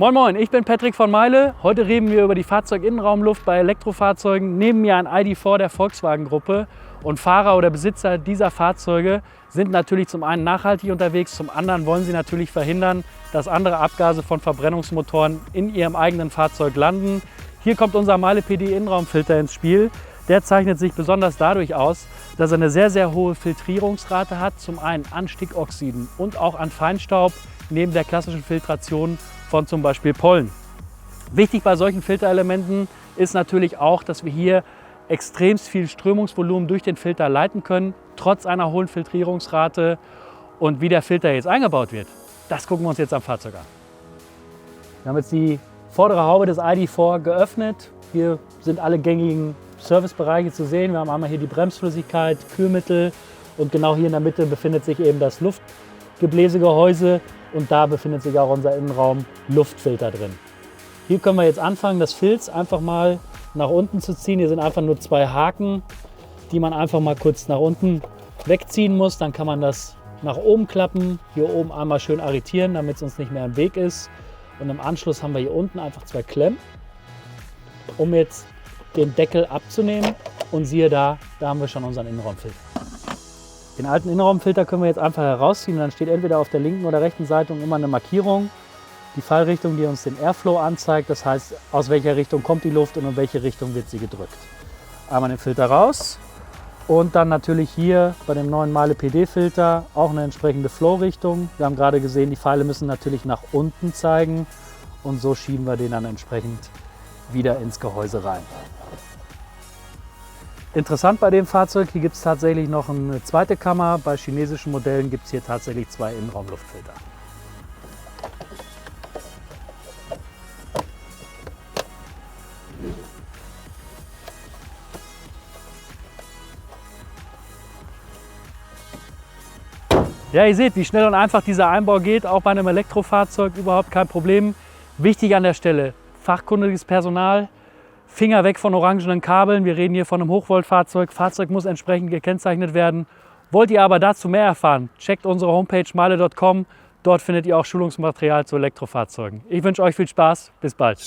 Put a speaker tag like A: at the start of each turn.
A: Moin Moin, ich bin Patrick von Meile. Heute reden wir über die Fahrzeuginnenraumluft bei Elektrofahrzeugen. Neben mir ein ID.4 der Volkswagen-Gruppe. Und Fahrer oder Besitzer dieser Fahrzeuge sind natürlich zum einen nachhaltig unterwegs, zum anderen wollen sie natürlich verhindern, dass andere Abgase von Verbrennungsmotoren in ihrem eigenen Fahrzeug landen. Hier kommt unser Meile PD Innenraumfilter ins Spiel. Der zeichnet sich besonders dadurch aus, dass er eine sehr hohe Filtrierungsrate hat, zum einen an Stickoxiden und auch an Feinstaub, neben der klassischen Filtration von zum Beispiel Pollen. Wichtig bei solchen Filterelementen ist natürlich auch, dass wir hier extremst viel Strömungsvolumen durch den Filter leiten können, trotz einer hohen Filtrierungsrate. Und wie der Filter jetzt eingebaut wird, das gucken wir uns jetzt am Fahrzeug an. Wir haben jetzt die vordere Haube des ID.4 geöffnet. Hier sind alle gängigen Servicebereiche zu sehen. Wir haben einmal hier die Bremsflüssigkeit, Kühlmittel und genau hier in der Mitte befindet sich eben das Luftgebläsegehäuse und da befindet sich auch unser Innenraum-Luftfilter drin. Hier können wir jetzt anfangen, das Filz einfach mal nach unten zu ziehen. Hier sind einfach nur zwei Haken, die man einfach mal kurz nach unten wegziehen muss. Dann kann man das nach oben klappen, hier oben einmal schön arretieren, damit es uns nicht mehr im Weg ist. Und im Anschluss haben wir hier unten einfach zwei Klemmen, um jetzt den Deckel abzunehmen. Und siehe da haben wir schon unseren Innenraumfilter. Den alten Innenraumfilter können wir jetzt einfach herausziehen. Dann steht entweder auf der linken oder rechten Seite immer eine Markierung, die Fallrichtung, die uns den Airflow anzeigt. Das heißt, aus welcher Richtung kommt die Luft und in welche Richtung wird sie gedrückt. Einmal den Filter raus und dann natürlich hier bei dem neuen Meile PD Filter auch eine entsprechende Flow-Richtung. Wir haben gerade gesehen, die Pfeile müssen natürlich nach unten zeigen und so schieben wir den dann entsprechend wieder ins Gehäuse rein. Interessant bei dem Fahrzeug, hier gibt es tatsächlich noch eine zweite Kammer. Bei chinesischen Modellen gibt es hier tatsächlich zwei Innenraumluftfilter. Ja, ihr seht, wie schnell und einfach dieser Einbau geht, auch bei einem Elektrofahrzeug überhaupt kein Problem. Wichtig an der Stelle, fachkundiges Personal, Finger weg von orangenen Kabeln. Wir reden hier von einem Hochvoltfahrzeug. Fahrzeug muss entsprechend gekennzeichnet werden. Wollt ihr aber dazu mehr erfahren, checkt unsere Homepage meile.com. Dort findet ihr auch Schulungsmaterial zu Elektrofahrzeugen. Ich wünsche euch viel Spaß. Bis bald.